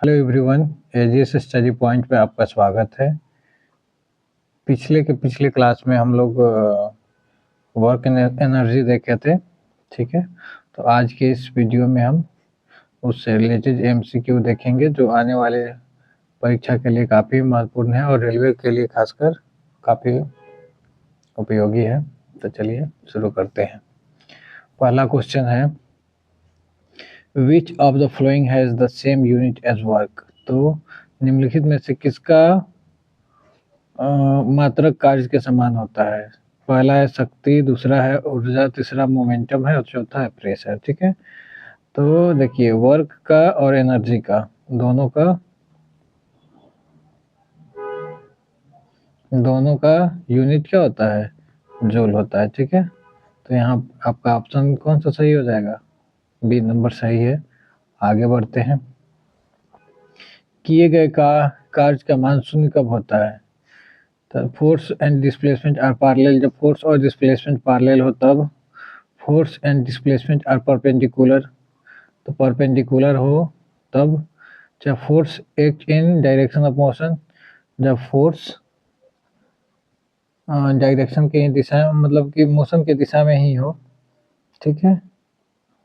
Hello everyone, AGS study point पे आपका स्वागत है। पिछले क्लास में हम लोग वर्क एनर्जी देखे थे, ठीक है। तो आज के इस वीडियो में हम उससे रिलेटेड एमसीक्यू देखेंगे जो आने वाले परीक्षा के लिए काफ़ी महत्वपूर्ण है और रेलवे के लिए खासकर काफ़ी उपयोगी है। तो चलिए शुरू करते हैं। पहला क्वेश्चन है, which of the following has the same unit as work. तो निम्नलिखित में से किसका मात्रक कार्य के समान होता है। पहला है शक्ति, दूसरा है ऊर्जा, तीसरा मोमेंटम है और चौथा है प्रेशर, ठीक है। तो देखिए, वर्क का और एनर्जी का दोनों का यूनिट क्या होता है, जूल होता है, ठीक है। तो यहाँ आपका ऑप्शन कौन सा सही हो जाएगा, बी नंबर सही है। आगे बढ़ते हैं। किए गए कार्य का मान शून्य कब होता है। तो force and displacement are parallel, जब फोर्स और डिस्प्लेसमेंट पैरेलल हो तब। Force and displacement are perpendicular, तो परपेंडिकुलर हो तब। जब force act in direction of motion, जब फोर्स डायरेक्शन के दिशा मतलब कि मोशन के दिशा में ही हो, ठीक है,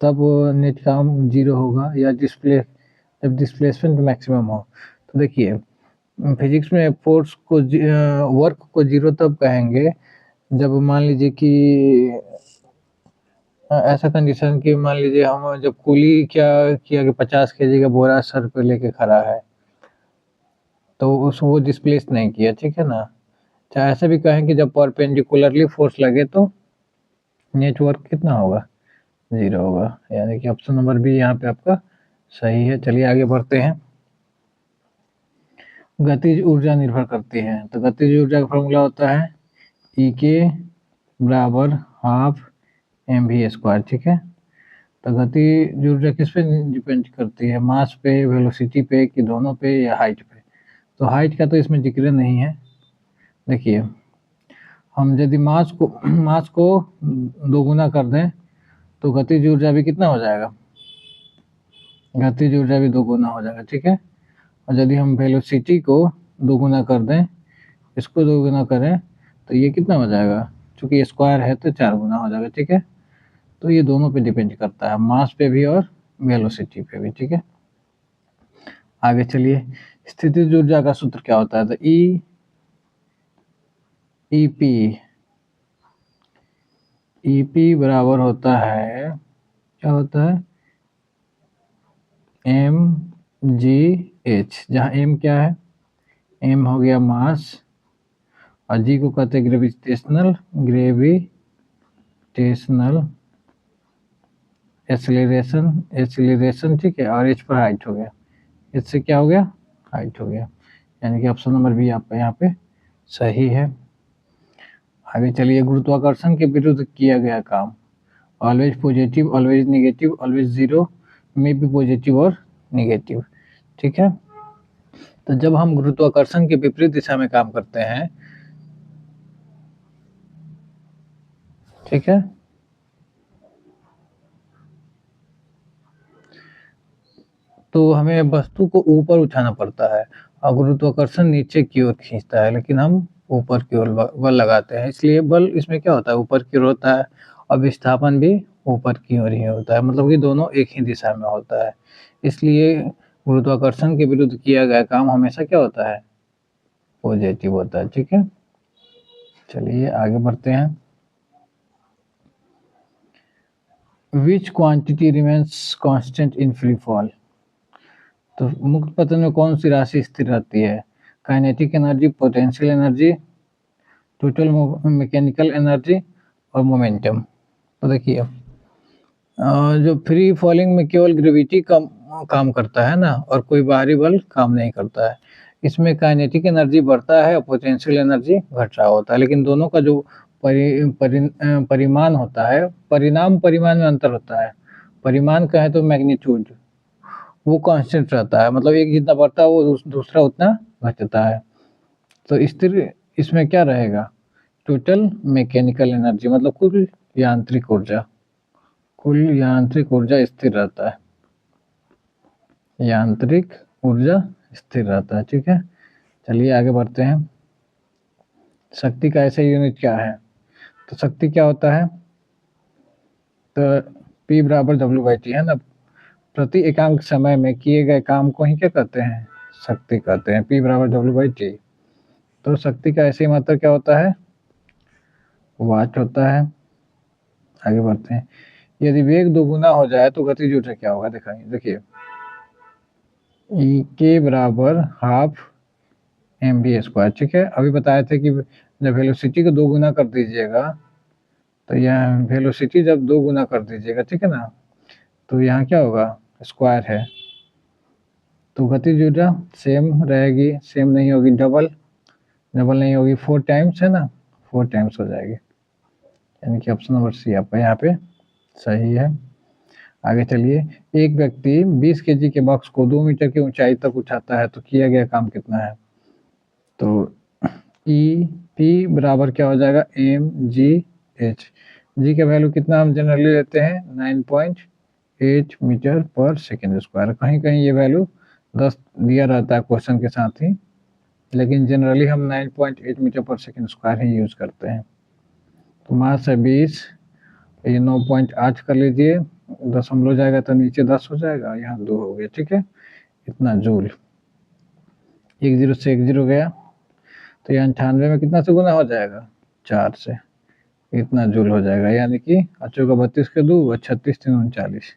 तब नेट काम जीरो होगा। या जब डिस्प्लेसमेंट मैक्सिमम हो। तो देखिए, फिजिक्स में फोर्स को वर्क को जीरो तब कहेंगे जब मान लीजिए कि ऐसा कंडीशन कि मान लीजिए हम जब कूली क्या किया कि 50 केजी का बोरा सर पे लेके खड़ा है, तो वो डिस्प्लेस नहीं किया, ठीक है ना। चाहे ऐसा भी कहें कि जब परपेंडिकुलरली फोर्स लगे तो नेटवर्क कितना होगा, जीरो होगा। यानी कि ऑप्शन नंबर बी यहाँ पे आपका सही है। चलिए आगे बढ़ते हैं। गतिज ऊर्जा निर्भर करती है। तो गतिज ऊर्जा का फॉर्मूला होता है ई के बराबर हाफ mv², ठीक है। तो गतिज ऊर्जा किस पे डिपेंड करती है, मास पे, वेलोसिटी पे, कि दोनों पे, या हाइट पे। तो हाइट का तो इसमें जिक्र नहीं है। देखिए, हम यदि मास को दोगुना कर दें तो गतिज ऊर्जा भी कितना हो जाएगा, गतिज ऊर्जा भी दोगुना हो जाएगा, ठीक है। और यदि हम वेलोसिटी को दोगुना कर दें, इसको दोगुना करें तो ये कितना हो जाएगा, चूंकि स्क्वायर है तो 4 गुना हो जाएगा, ठीक है। तो ये दोनों पे डिपेंड करता है, मास पे भी और वेलोसिटी पे भी, ठीक है। आगे चलिए, स्थितिज ऊर्जा का सूत्र क्या होता है। तो ईपी बराबर होता है, क्या होता है, mgh, जहाँ m क्या है, m हो गया मास और g को कहते हैं ग्रेविटेशनल एक्सीलरेशन, ठीक है। और h पर हाइट हो गया, h से क्या हो गया, हाइट हो गया। यानी कि ऑप्शन नंबर बी आपका यहाँ पे सही है। आगे चलिए, गुरुत्वाकर्षण के विरुद्ध किया गया काम। Always positive, always negative, always zero, may be positive और निगेटिव, ठीक है। तो जब हम गुरुत्वाकर्षण के विपरीत दिशा में काम करते हैं, ठीक है, तो हमें वस्तु को ऊपर उठाना पड़ता है और गुरुत्वाकर्षण नीचे की ओर खींचता है, लेकिन हम ऊपर की ओर बल लगाते हैं। इसलिए बल इसमें क्या होता है, ऊपर की ओर होता है और विस्थापन भी ऊपर की ओर ही होता है, मतलब कि दोनों एक ही दिशा में होता है। इसलिए गुरुत्वाकर्षण के विरुद्ध किया गया काम हमेशा क्या होता है, पॉजिटिव होता है, ठीक है। चलिए आगे बढ़ते हैं। विच quantity remains constant in free fall. तो मुक्त पतन में कौन सी राशि स्थिर रहती है, kinetic energy, potential energy, total mechanical energy और मोमेंटम। तो देखिए, जो फ्री फॉलिंग में केवल ग्रेविटी काम करता है ना, और कोई बाहरी बल काम नहीं करता है। इसमें काइनेटिक एनर्जी बढ़ता है और पोटेंशियल एनर्जी घट रहा होता है, लेकिन दोनों का जो परिमाण होता है, परिमाण में अंतर होता है। परिमाण कहें तो मैग्नीट्यूड, वो कांस्टेंट रहता है, मतलब एक जितना बढ़ता है वो दूसरा उतना घटता है। तो स्थिर इसमें क्या रहेगा, टोटल मैकेनिकल एनर्जी, मतलब कुल यांत्रिक ऊर्जा स्थिर रहता है, यांत्रिक ऊर्जा स्थिर रहता है। ठीक है, चलिए आगे बढ़ते हैं। शक्ति का ऐसा यूनिट क्या है? तो शक्ति क्या होता है? तो P बराबर W/T है ना। प्रति एकांक समय में किए गए काम को ही क्या कहते हैं? शक्ति कहते हैं। P बराबर W/T। तो शक्ति का ऐसे मात्रक क्या होता है? वाट होता है। आगे बढ़ते हैं। यदि वेग दोगुना हो जाए तो गतिज ऊर्जा क्या होगा? देखिए E बराबर हाफ mv²। ठीक है, अभी बताए थे कि जब वेलोसिटी को 2 गुना कर दीजिएगा, तो यहाँ वेलोसिटी जब 2 गुना कर दीजिएगा, ठीक है ना, तो यहाँ क्या होगा? स्क्वायर है। तो गतिज ऊर्जा सेम रहेगी, सेम नहीं होगी, डबल नहीं होगी, 4 टाइम्स है ना, 4 टाइम्स हो जाएगी। यानी कि ऑप्शन नंबर सी आपका यहाँ पे सही है। आगे चलिए। एक व्यक्ति 20 केजी के बॉक्स को 2 मीटर की ऊंचाई तक उठाता है तो किया गया काम कितना है? तो P बराबर क्या हो जाएगा? mgh। जी का वैल्यू कितना हम जनरली लेते हैं? 9.8 मीटर पर सेकेंड स्क्वायर। कहीं कहीं ये वैल्यू 10 दिया रहता है क्वेश्चन के साथ ही, लेकिन जनरली हम 9.8 मीटर पर सेकेंड स्क्वायर ही यूज करते हैं। तो मास है 20, ये 9.8 कर लीजिए, दशमलव जाएगा तो नीचे 10 हो जाएगा, यहाँ 2 हो गया। ठीक है, इतना जूल। 1 0 से 1 0 गया, तो यहाँ 98 में कितना से गुना हो जाएगा? 4 से, इतना जूल हो जाएगा। यानी कि 32 के 2 और 36 3 39,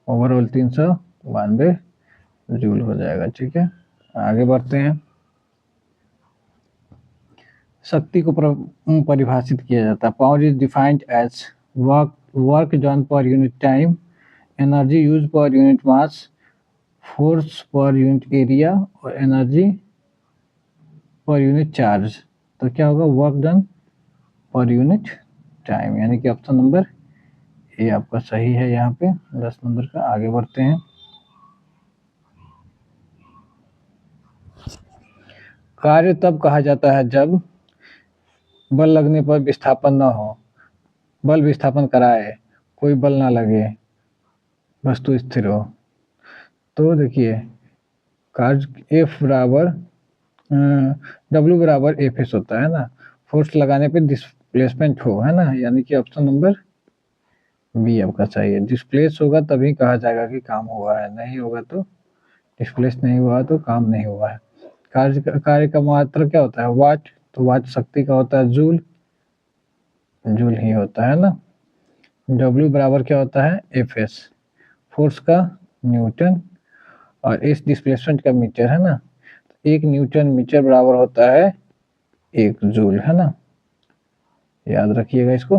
ओवरऑल 392 जूल हो जाएगा। ठीक है, आगे बढ़ते हैं। शक्ति को परिभाषित किया जाता है। Power is defined as work done per unit time, energy use per unit mass, force per unit area और एनर्जी पर यूनिट चार्ज। तो क्या होगा? Work done per unit time. यानी कि ऑप्शन नंबर ए आपका सही है यहाँ पे 10 नंबर का। आगे बढ़ते हैं। कार्य तब कहा जाता है जब बल लगने पर विस्थापन न हो, बल विस्थापन कराए, कोई बल ना लगे, वस्तु स्थिर हो। तो देखिए कार्य F बराबर W बराबर Fs होता है ना, फोर्स लगाने पे डिस्प्लेसमेंट हो, है ना, यानी कि ऑप्शन नंबर बी आपका सही है। डिस्प्लेस होगा तभी कहा जाएगा कि काम हुआ है, नहीं होगा तो, डिस्प्लेस नहीं हुआ तो काम नहीं हुआ है। कार्य का मात्रा क्या होता है? वाट। तो वाट शक्ति का होता है जूल, जूल ही होता है ना। W बराबर क्या होता है? Fs, फोर्स का न्यूटन, और इस डिस्प्लेसमेंट का मीटर, है ना। एक न्यूटन मीटर बराबर होता है 1 जूल, है ना, याद रखिएगा इसको।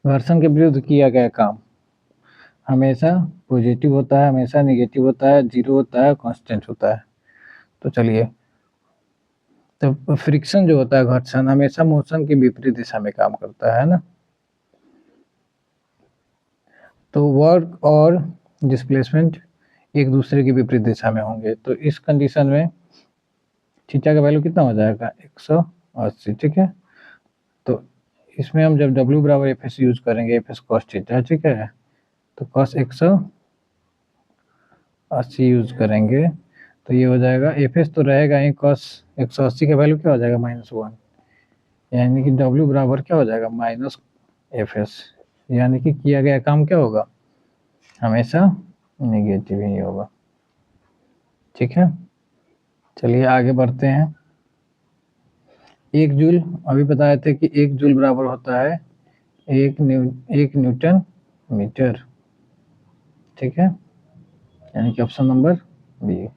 घर्षण के विरुद्ध किया गया काम हमेशा पॉजिटिव होता है, हमेशा नेगेटिव होता है, 0 होता है, कांस्टेंट होता है। तो चलिए, तो फ्रिक्शन जो होता है, घर्षण, हमेशा मोशन की विपरीत दिशा में काम करता है ना। तो वर्क और डिस्प्लेसमेंट एक दूसरे की विपरीत दिशा में होंगे, तो इस कंडीशन में थीटा का वैल्यू कितना हो जाएगा? 180। ठीक है, तो इसमें हम जब W बराबर Fs यूज करेंगे, Fs cos थीटा, ठीक है, तो cos 180 यूज करेंगे तो ये हो जाएगा, Fs तो रहेगा ही, cos 180 का वैल्यू क्या हो जाएगा? -1, यानी कि W बराबर क्या हो जाएगा? -Fs, यानी कि किया गया काम क्या होगा? हमेशा नेगेटिव ही होगा। ठीक है, चलिए आगे बढ़ते हैं। 1 जूल, अभी बताए थे कि 1 जूल बराबर होता है 1 न्यूटन मीटर। ठीक है, यानी कि ऑप्शन नंबर बी।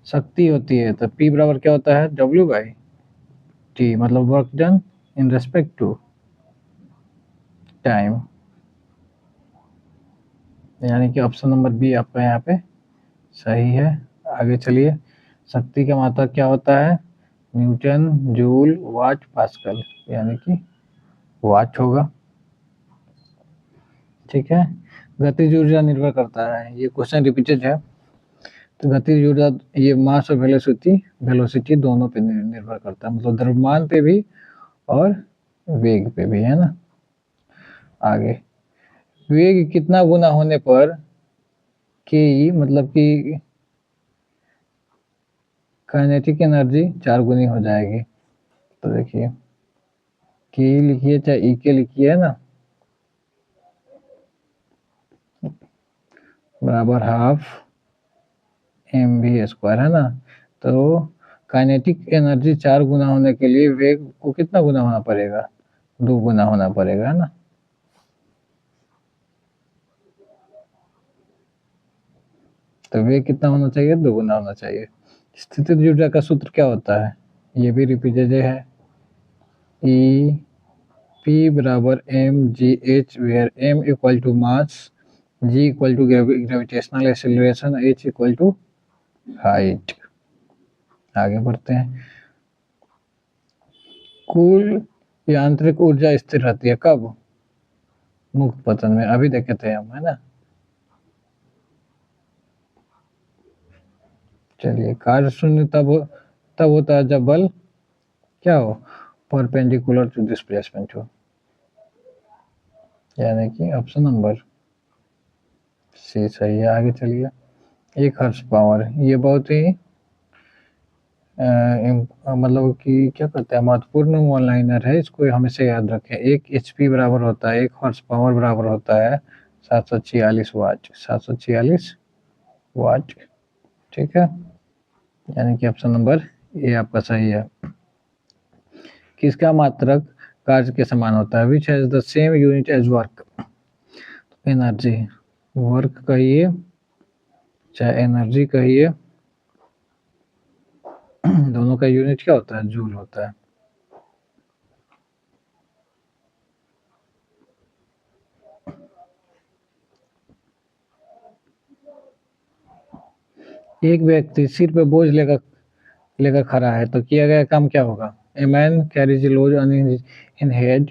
शक्ति होती है तो P बराबर क्या होता है? W/T, मतलब work done in respect to time, यानी कि ऑप्शन नंबर बी आपका यहाँ पे सही है। आगे चलिए। शक्ति का मात्रा क्या होता है? न्यूटन, जूल, वाट, पास्कल, यानी कि वाट होगा। ठीक है, गतिज ऊर्जा निर्भर करता है, ये क्वेश्चन रिपीटेड है। तो गतिज ऊर्जा ये मास और वेलोसिटी दोनों पे निर्भर करता है, मतलब द्रव्यमान पे भी और वेग पे भी, है ना। आगे, वेग कितना गुना होने पर के ई मतलब कि काइनेटिक एनर्जी 4 गुनी हो जाएगी। तो देखिए के ई लिखिए चाहे ई के लिखिए, है ना, बराबर हाफ एम वी स्क्वायर, है ना। तो काइनेटिक एनर्जी 4 गुना होने के लिए वेग को कितना गुना होना पड़ेगा? 2 गुना होना पड़ेगा, है ना। तो वेग कितना होना चाहिए? 2 गुना होना चाहिए। स्थितिज ऊर्जा का सूत्र क्या होता है? ये भी रिपीटेड है, ई पी बराबर m g h, where m equal to mass, g equal to gravitational acceleration, h equal to height. आगे बढ़ते हैं। कुल यांत्रिक ऊर्जा स्थिर रहती है कब? मुक्त पतन में। अभी देखे थे हम, है ना। चलिए, कार्य शून्य तब होता है जब बल क्या हो? परपेंडिकुलर टू डिस्प्लेसमेंट हो, यानी कि ऑप्शन नंबर सी सही है। आगे चलिए। 1 हॉर्स पावर, ये बहुत ही मतलब कि क्या कहते हैं, महत्वपूर्ण वन लाइनर है, इसको हमेशा याद रखें। 1 एचपी बराबर होता है, 1 हॉर्स पावर बराबर होता है 746 वाट, 746 वाट, ठीक है। यानी कि ऑप्शन नंबर ए आपका सही है। किसका मात्रक कार्य के समान होता है? Which has the same unit as work? Energy, work कहिए चाहे एनर्जी कहिए, दोनों का यूनिट क्या होता है? जूल होता है। एक व्यक्ति सिर पे बोझ लेकर लेकर खड़ा है तो किया गया काम क्या होगा? A man carries load on in head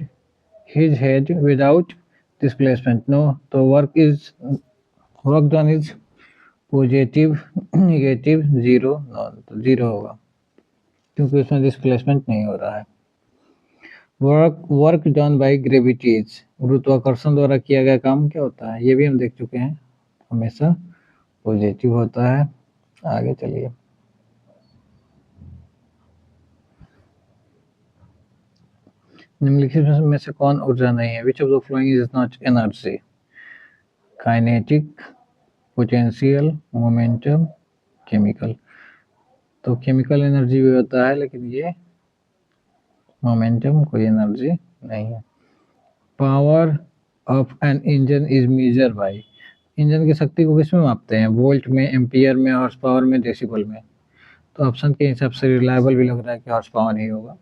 his head without displacement. No. तो work done is positive, negative, zero, none. तो जीरो होगा क्योंकि उसमें डिस्प्लेसमेंट नहीं हो रहा है। वर्क डन बाय ग्रेविटीज, गुरुत्वाकर्षण द्वारा किया गया काम क्या होता है? ये भी हम देख चुके हैं, हमेशा पॉजिटिव होता है। आगे चलिए। निम्नलिखित में से कौन ऊर्जा नहीं है? Which of the following is not energy? Kinetic, potential, momentum, chemical. तो केमिकल एनर्जी भी होता है, लेकिन ये मोमेंटम कोई एनर्जी नहीं है। Power of an engine is measure by, engine की शक्ति को किस में मापते हैं? वोल्ट में, एम्पियर में, हॉर्स पावर में, डेसिबल में। तो ऑप्शन के हिसाब से रिलायबल भी लग रहा है कि हॉर्स पावर ही होगा।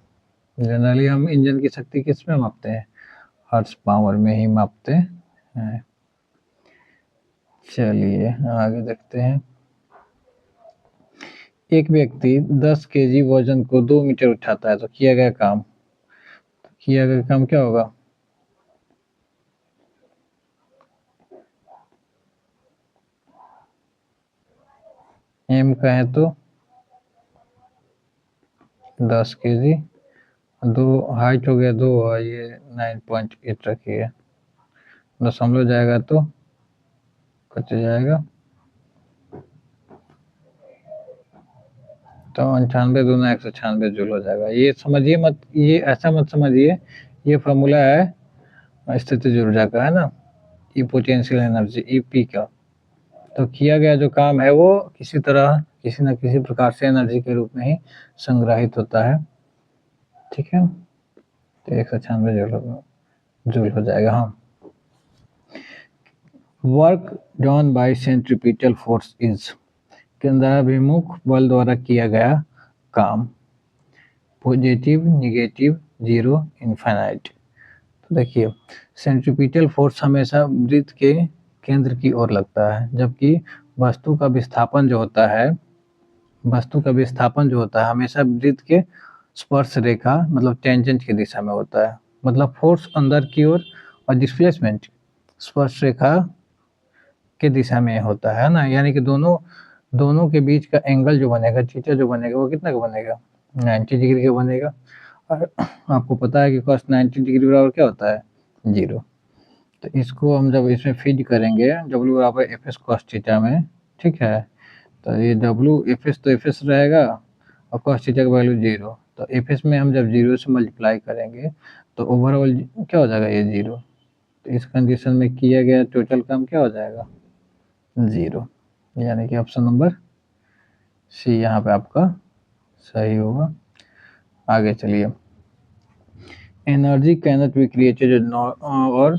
जनरली हम इंजन की शक्ति किस में मापते हैं? हॉर्स पावर में ही मापते हैं। चलिए आगे देखते हैं। एक व्यक्ति 10 केजी वजन को 2 मीटर उठाता है तो किया गया काम क्या होगा? एम कहें तो 10 केजी, 2 हाइट हो गया 2, और ये 9.8 रखिए, दशमलव जाएगा तो कट जाएगा, तो 98 दूना 196 जूल हो जाएगा। ये समझिए मत, ये ऐसा मत समझिए ये फॉर्मूला है स्थितिज ऊर्जा का, है ना, ई पोटेंशियल एनर्जी ई पी का। तो किया गया जो काम है वो किसी तरह किसी न किसी प्रकार से एनर्जी के रूप में ही संग्रहित होता है, ठीक है। तो 196 जूल हो जाएगा। हाँ। Work done by centripetal force is, केंद्राभिमुख बल द्वारा किया गया काम। Positive, negative, zero, infinite. तो देखिए सेंट्रीपिटल फोर्स हमेशा वृत्त के केंद्र की ओर लगता है, जबकि वस्तु का विस्थापन जो होता है हमेशा वृत्त के स्पर्श रेखा मतलब टेंजेंट की दिशा में होता है। मतलब फोर्स अंदर की ओर और डिस्प्लेसमेंट स्पर्श रेखा के दिशा में होता है ना। यानी कि दोनों के बीच का एंगल जो बनेगा, थीटा जो बनेगा, वो कितना का बनेगा? 90 डिग्री का बनेगा। और आपको पता है कि cos 90 डिग्री बराबर क्या होता है? जीरो। तो इसको हम जब इसमें फीड करेंगे W बराबर एफ एस कॉस थीटा में, ठीक है, तो ये W एफ एस तो एफ एस रहेगा और कॉस थीटा का वैल्यू 0, तो एफ एस में हम जब 0 से मल्टीप्लाई करेंगे तो ओवरऑल क्या हो जाएगा, ये 0। तो इस कंडीशन में किया गया टोटल काम क्या हो जाएगा, 0, यानी कि ऑप्शन नंबर सी यहाँ पे आपका सही होगा। आगे चलिए, एनर्जी कैनॉट बी क्रिएटेड और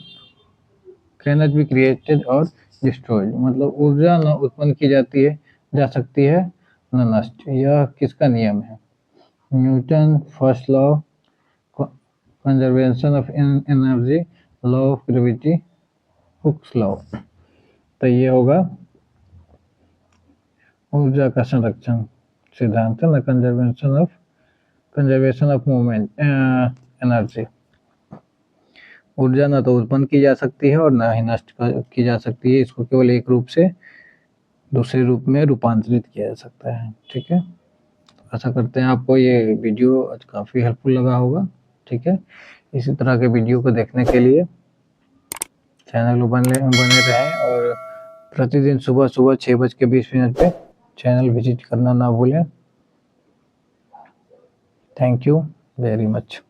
कैनॉट बी क्रिएटेड और डिस्ट्रॉयड, मतलब ऊर्जा न उत्पन्न की जाती है जा सकती है न नष्ट। यह किसका नियम है, Newton first law, conservation of energy, law of gravity, Hooke's law. तो ये होगा ऊर्जा का संरक्षण सिद्धांत है ना, कंजर्वेशन ऑफ मूवमेंट एनर्जी। ऊर्जा न तो उत्पन्न की जा सकती है और न ही नष्ट की जा सकती है, इसको केवल एक रूप से दूसरे रूप में रूपांतरित किया जा सकता है, ठीक है। आशा करते हैं आपको ये वीडियो आज काफ़ी हेल्पफुल लगा होगा, ठीक है। इसी तरह के वीडियो को देखने के लिए चैनल को बने रहें और प्रतिदिन सुबह 6:20 पे चैनल विजिट करना ना भूलें। Thank you very much.